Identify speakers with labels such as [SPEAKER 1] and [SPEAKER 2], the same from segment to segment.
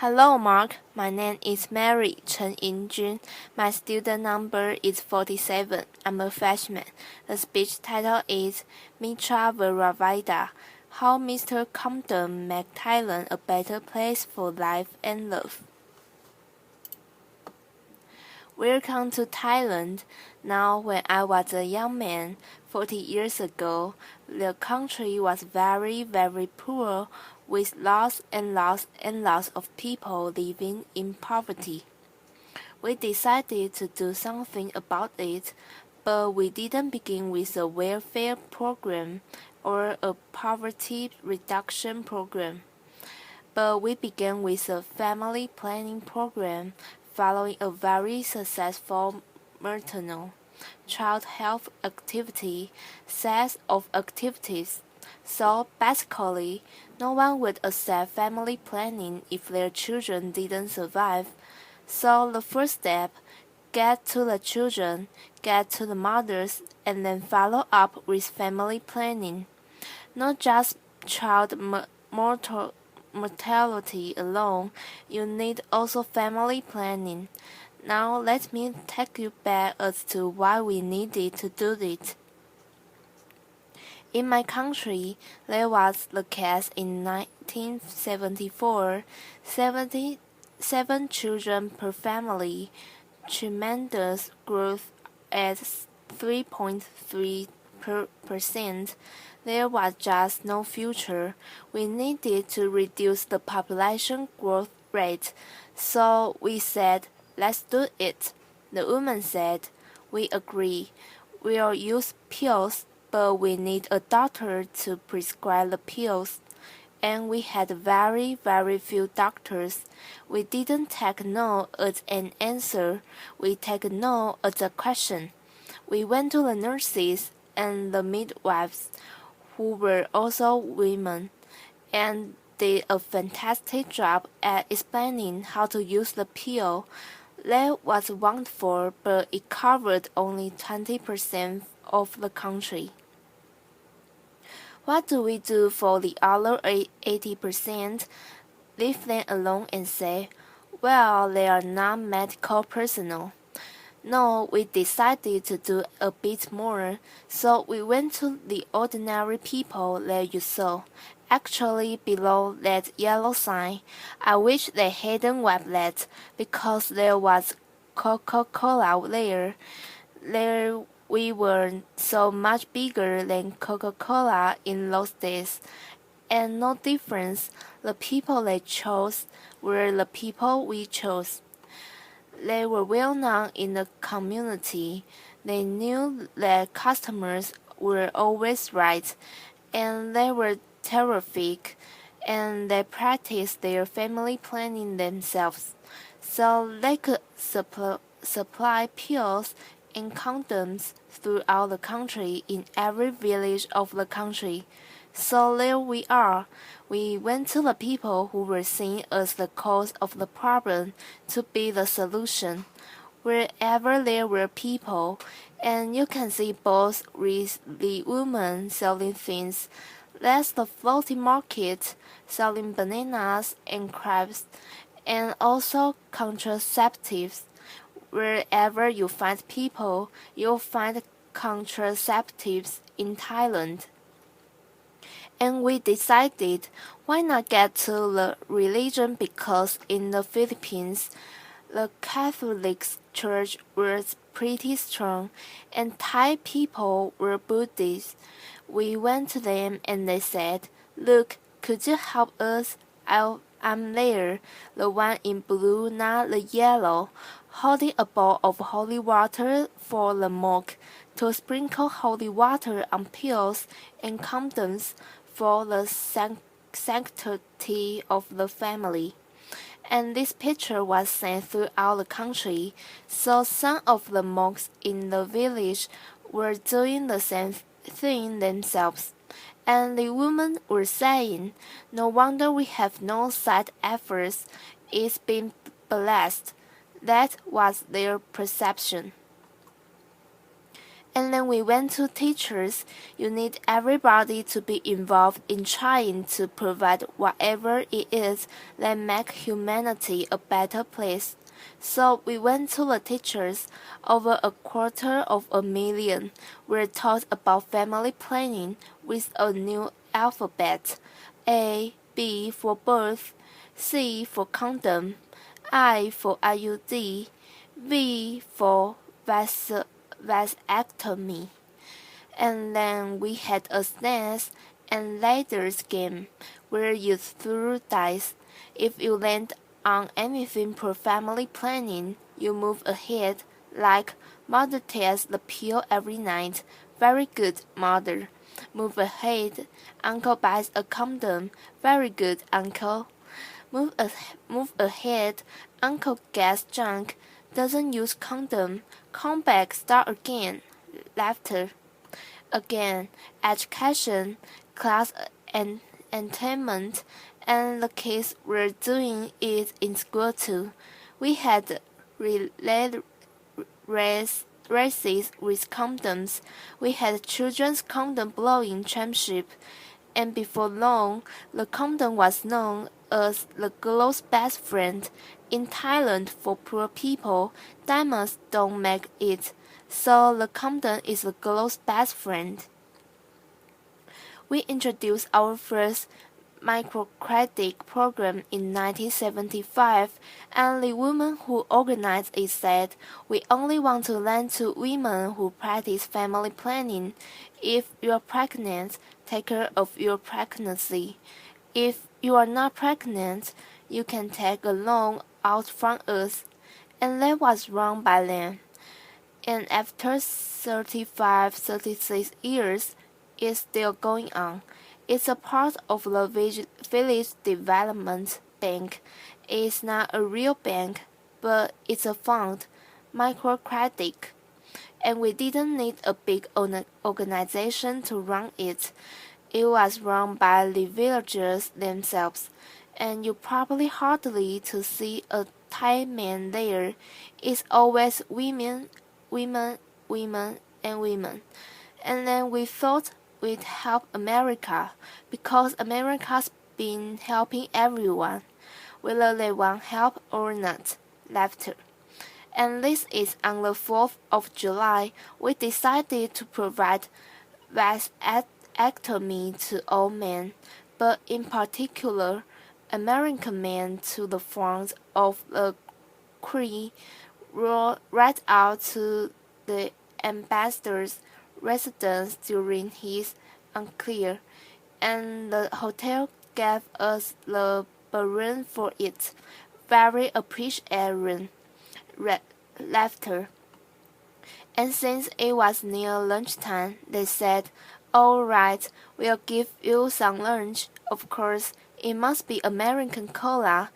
[SPEAKER 1] Hello, Mark. My name is Mary Chen Yinjun. My student number is 47. I'm a freshman. The speech title is Mechai Viravaidya: How Mr. Compton Made Thailand a Better Place for Life and Love. Welcome to Thailand. Now, when I was a young man, 40 years ago, the country was very, very poor, with lots and lots and lots of people living in poverty. We decided to do something about it, but we didn't begin with a welfare program or a poverty reduction program. But we began with a family planning program following a very successful maternal child health activity set of activities. So basically, no one would accept family planning if their children didn't survive. So the first step, get to the children, get to the mothers, and then follow up with family planning. Not just child mortality alone, you need also family planning. Now let me take you back as to why we needed to do it. In my country, there was the case in 1974, 77 children per family, tremendous growth at 3.3%. There was just no future. We needed to reduce the population growth rate, so we said, let's do it. The woman said, we agree. We'll use pills, but we need a doctor to prescribe the pills. And we had very, very few doctors. We didn't take no as an answer. We take no as a question. We went to the nurses and the midwives, who were also women, and did a fantastic job at explaining how to use the pill. That was wonderful, but it covered only 20% of the country. What do we do for the other 80%? Leave them alone and say, well, they are not medical personnel. No, we decided to do a bit more, so we went to the ordinary people that you saw. Actually, below that yellow sign, I wish they hadn't wiped that, because there was Coca-Cola there. There we were so much bigger than Coca-Cola in those days, and no difference. The people they chose were the people we chose. They were well known in the community. They knew that customers were always right, and they were terrific, and they practiced their family planning themselves, so they could supply pills and condoms throughout the country in every village of the country. So there we are. We went to the people who were seen as the cause of the problem to be the solution. Wherever there were people, and you can see both with the women selling things, that's the floating market, selling bananas and crabs, and also contraceptives. Wherever you find people, you'll find contraceptives in Thailand. And we decided, why not get to the religion, because in the Philippines, the Catholic Church was pretty strong, and Thai people were Buddhists. We went to them and they said, look, could you help us? I'm there, the one in blue, not the yellow, holding a bowl of holy water for the monk to sprinkle holy water on pills and condoms for the sanctity of the family. And this picture was sent throughout the country, so some of the monks in the village were doing the same thing themselves. And the women were saying, no wonder we have no side efforts, it's been blessed. That was their perception. And then we went to teachers. You need everybody to be involved in trying to provide whatever it is that make humanity a better place. So we went to the teachers. Over 250,000 were taught about family planning with a new alphabet. A, B for birth, C for condom, I for IUD, V for vasectomy. And then we had a snakes and ladders game where you threw dice. If you land on anything for family planning, you move ahead, like mother takes the pill every night. Very good, mother. Move ahead. Uncle buys a condom. Very good, uncle. Move ahead. Uncle gets drunk. Doesn't use condom. Come back, start again. Laughter. Again, education, class and entertainment, and the kids were doing it in school too. We had relay races with condoms. We had children's condom blowing championship, and before long, the condom was known as the girl's best friend. In Thailand, for poor people, diamonds don't make it, so the condom is the girl's best friend. We introduced our first microcredit program in 1975, and the woman who organized it said, "We only want to lend to women who practice family planning. If you are pregnant, take care of your pregnancy. If you are not pregnant, you can take a loan out from us." And that was wrong by then. And after 36 years, it's still going on. It's a part of the Village Development Bank. It's not a real bank, but it's a fund, microcredit. And we didn't need a big organization to run it. It was run by the villagers themselves, and you probably hardly to see a Thai man there. It's always women, women, women, and women. And then we thought we'd help America, because America's been helping everyone, whether they want help or not. Laughter. And this is on the 4th of July, we decided to provide vasectomy to all men, but in particular, American men to the front of the queue, right out to the ambassador's residence during his unclear, and the hotel gave us the balloon for it. Very appreciated. Laughter. And since it was near lunchtime, they said, "All right, we'll give you some lunch. Of course, it must be American cola.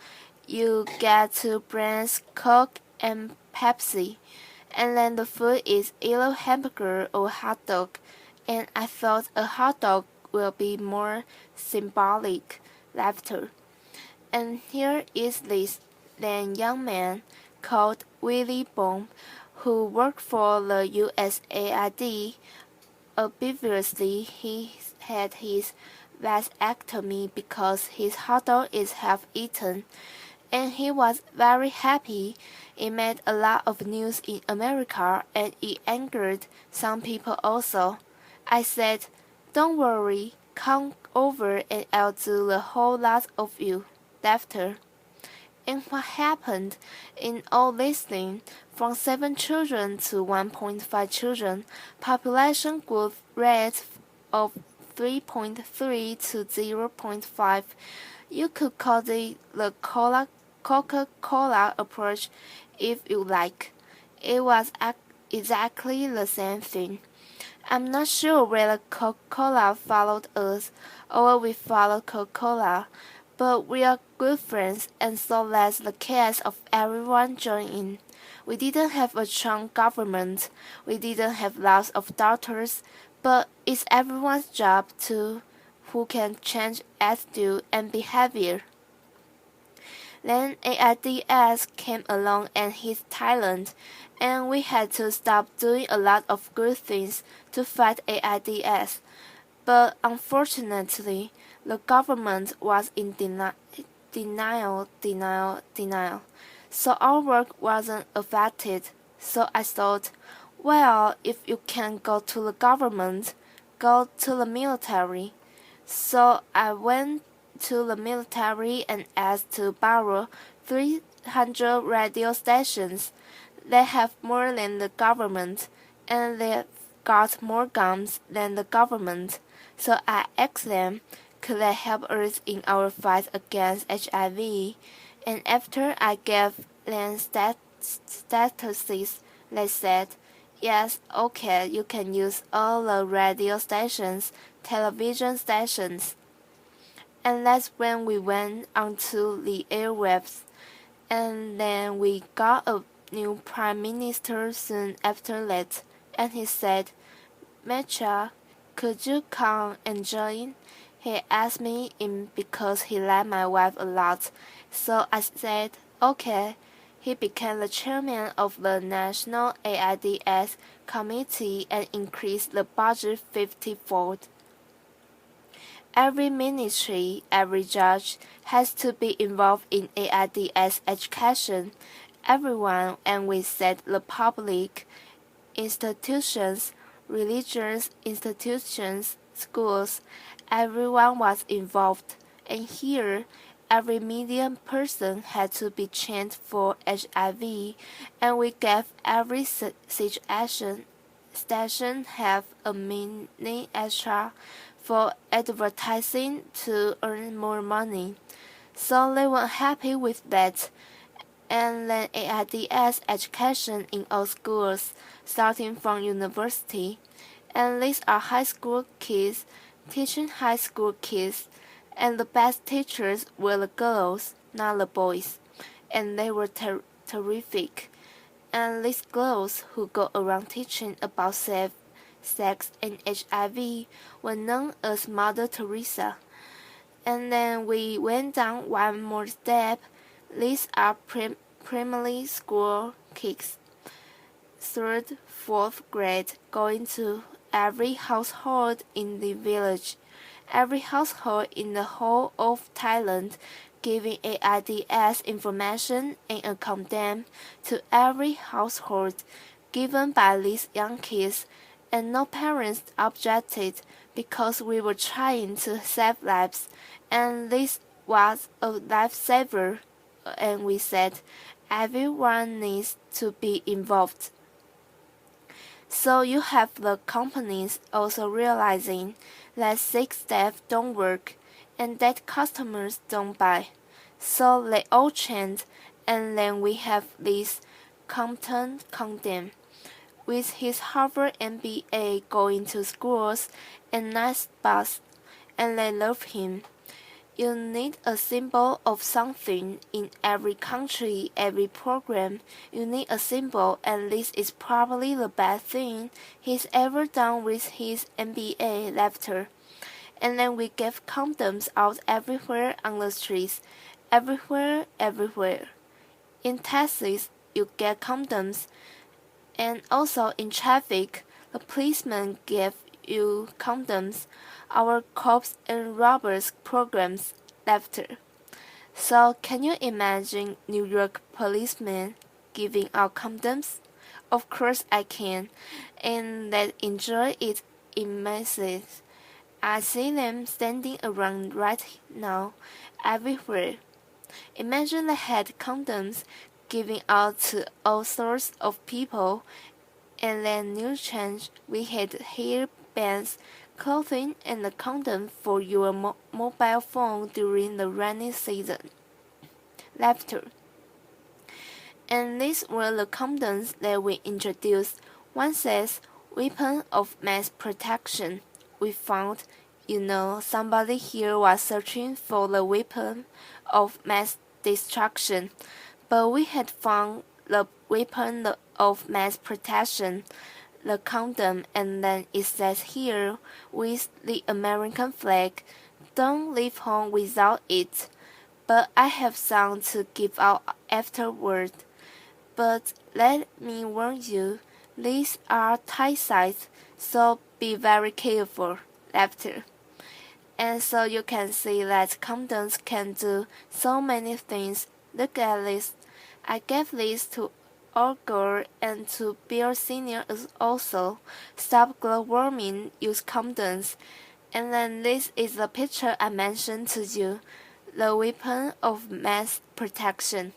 [SPEAKER 1] You get 2 brands, Coke and Pepsi. And then the food is either hamburger or hot dog." And I thought a hot dog will be more symbolic. Laughter. And here is this then young man called Willie Bomb, who worked for the USAID. Obviously, he had his vasectomy because his hot dog is half eaten, and he was very happy. It made a lot of news in America, and it angered some people also. I said, "Don't worry, come over and I'll do the whole lot of you." Laughter. And what happened in all this thing? From 7 children to 1.5 children, population growth rate of 3.3 to 0.5. You could call it the Coca-Cola approach if you like. It was exactly the same thing. I'm not sure whether Coca-Cola followed us or we followed Coca-Cola, but we are good friends, and so that's the case of everyone joining. We didn't have a strong government, we didn't have lots of doctors, but it's everyone's job to who can change attitude and behavior. Then AIDS came along and hit Thailand, and we had to stop doing a lot of good things to fight AIDS. But unfortunately, the government was in denial. So our work wasn't affected. So I thought, well, if you can't go to the government, go to the military. So I went to the military and asked to borrow 300 radio stations. They have more than the government, and they got more guns than the government. So I asked them, could they help us in our fight against HIV? And after I gave them statistics, they said, yes, okay, you can use all the radio stations, television stations. And that's when we went onto the airwaves. And then we got a new prime minister soon after that, and he said, Mechai, could you come and join? He asked me in because he liked my wife a lot, so I said, okay. He became the chairman of the National AIDS Committee and increased the budget 50-fold. Every ministry, every judge has to be involved in AIDS education. Everyone, and we said the public, institutions, religious institutions, schools, everyone was involved. And here, every medium person had to be trained for HIV, and we gave every station have a mini extra for advertising to earn more money. So they were happy with that. And then AIDS education in all schools, starting from university. And these are high school kids teaching high school kids. And the best teachers were the girls, not the boys. And they were terrific. And these girls who go around teaching about safe sex and HIV were known as Mother Teresa. And then we went down one more step. These are primary school kids, 3rd, 4th grade, going to every household in the village, every household in the whole of Thailand, giving AIDS information and a condemn to every household given by these young kids, and no parents objected because we were trying to save lives, and this was a lifesaver, and we said everyone needs to be involved. So you have the companies also realizing that 6 steps don't work and that customers don't buy. So they all chant, and then we have this Compton condemn, with his Harvard MBA going to schools and nice bus, and they love him. You need a symbol of something in every country, every program. You need a symbol, and this is probably the best thing he's ever done with his MBA letter. And then we gave condoms out everywhere on the streets, everywhere. In taxis, you get condoms, and also in traffic, the policemen give you condoms. Our cops and robbers programs after. So can you imagine New York policemen giving out condoms? Of course I can, and they enjoy it immensely. I see them standing around right now, everywhere. Imagine they had condoms giving out to all sorts of people, and then new change we had hair bands, clothing, and a condom for your mobile phone during the rainy season. Laughter. And these were the condoms that we introduced. One says, weapon of mass protection. We found, somebody here was searching for the weapon of mass destruction, but we had found the weapon of mass protection, the condom, and then it says here with the American flag, don't leave home without it. but I have some to give out afterward. But let me warn you, these are tight size, so be very careful. Laughter. And so you can see that condoms can do so many things. Look at this. I gave this to our girl and to Bill Senior also. Stop global warming, use condoms. And then this is the picture I mentioned to you, the weapon of mass protection.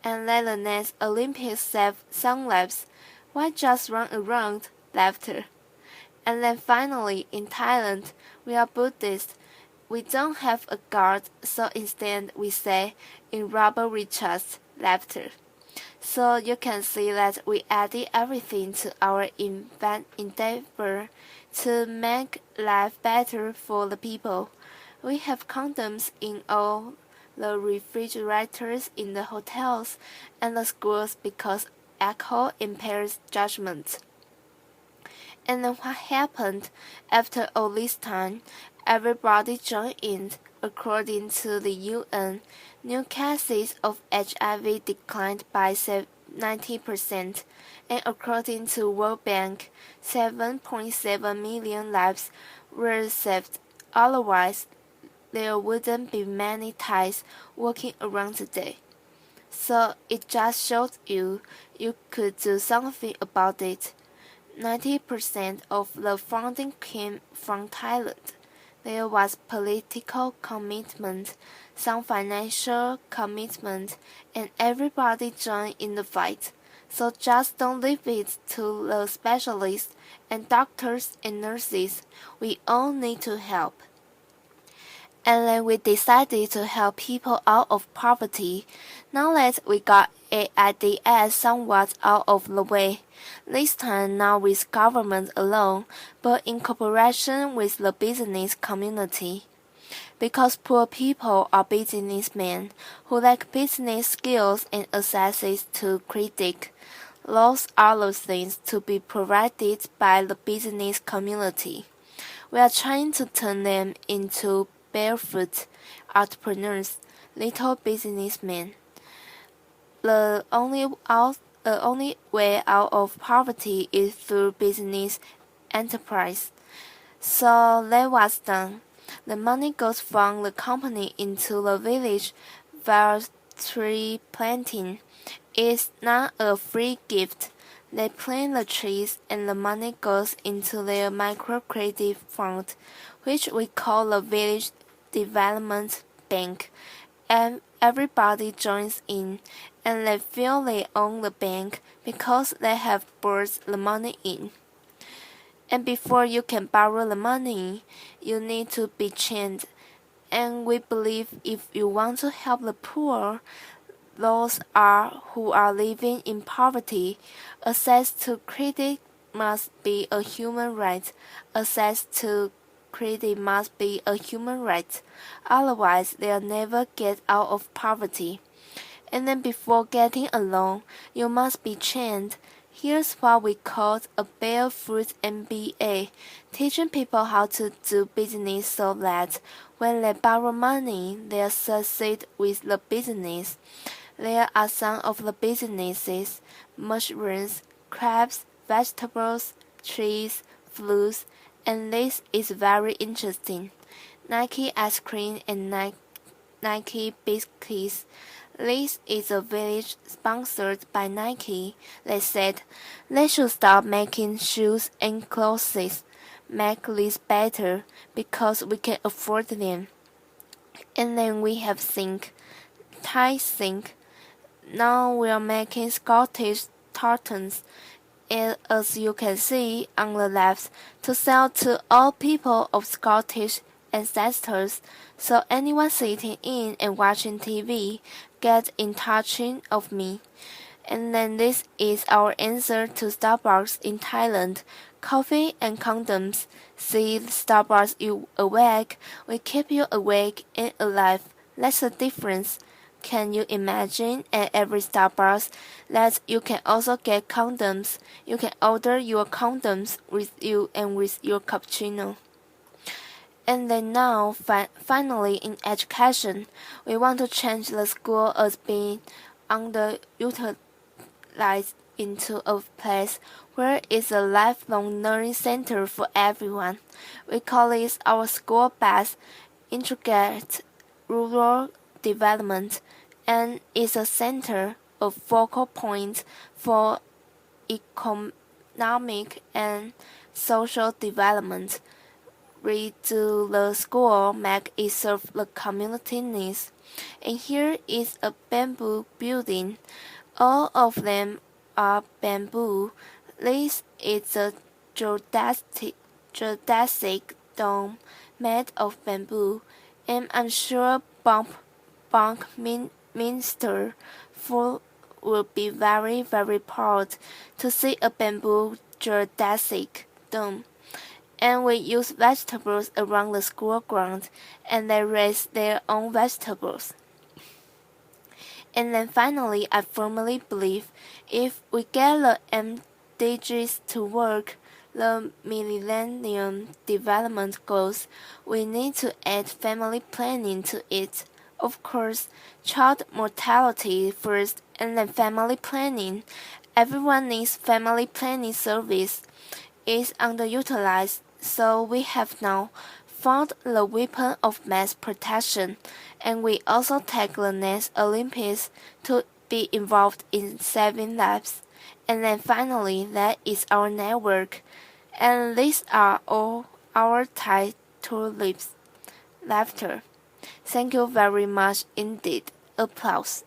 [SPEAKER 1] And let the next Olympics save some lives. Why just run around? Laughter. And then finally, in Thailand, we are Buddhist. We don't have a God, so instead we say, in rubber recharge, laughter. So you can see that we added everything to our endeavor to make life better for the people. We have condoms in all the refrigerators in the hotels and the schools because alcohol impairs judgment. And then what happened after all this time? Everybody joined in. According to the UN, new cases of HIV declined by 90%, and according to World Bank, 7.7 million lives were saved. Otherwise, there wouldn't be many Thais walking around today. So it just shows you could do something about it. 90% of the funding came from Thailand. There was political commitment, some financial commitment, and everybody joined in the fight. So just don't leave it to the specialists and doctors and nurses. We all need to help. And then we decided to help people out of poverty. Now that we got AIDS somewhat out of the way, this time not with government alone, but in cooperation with the business community. Because poor people are businessmen who lack business skills and access to credit. Those are the things to be provided by the business community. We are trying to turn them into barefoot entrepreneurs, little businessmen. The only way out of poverty is through business enterprise. So that was done. The money goes from the company into the village via tree planting. It's not a free gift. They plant the trees and the money goes into their microcredit fund, which we call the village development bank. And everybody joins in, and they feel they own the bank because they have brought the money in. And before you can borrow the money, you need to be trained. And we believe if you want to help the poor, those who are living in poverty, access to credit must be a human right. Access to credit must be a human right. Otherwise, they'll never get out of poverty. And then before getting a loan, you must be trained. Here's what we call a barefoot MBA, teaching people how to do business so that when they borrow money, they'll succeed with the business. There are some of the businesses: mushrooms, crabs, vegetables, trees, fruits, and this is very interesting. Nike ice cream and Nike biscuits. This is a village sponsored by Nike. They said they should stop making shoes and clothes. Make this better because we can afford them. And then we have Thai zinc. Now we are making Scottish tartans, as you can see on the left, to sell to all people of Scottish ancestors, so anyone sitting in and watching TV get in touch of me. And then this is our answer to Starbucks in Thailand: coffee and condoms. See Starbucks you awake, we keep you awake and alive. That's the difference. Can you imagine at every Starbucks that you can also get condoms? You can order your condoms with you and with your cappuccino. And then now, finally in education, we want to change the school as being underutilized into a place where it's a lifelong learning center for everyone. We call it our school-based integrated rural development, and is a center of focal point for economic and social development. Redo the school make it serve the community needs. And here is a bamboo building. All of them are bamboo. This is a geodesic dome made of bamboo, and I'm sure Buckminster will be very proud to see a bamboo geodesic dome. And we use vegetables around the school ground, and they raise their own vegetables. And then finally, I firmly believe if we get the MDGs to work, the Millennium Development Goals, we need to add family planning to it. Of course, child mortality first and then family planning. Everyone needs family planning service. It's underutilized, so we have now found the weapon of mass protection, and we also take the next Olympics to be involved in saving lives. And then finally, that is our network. And these are all our title lips. Laughter. Thank you very much indeed. Applause.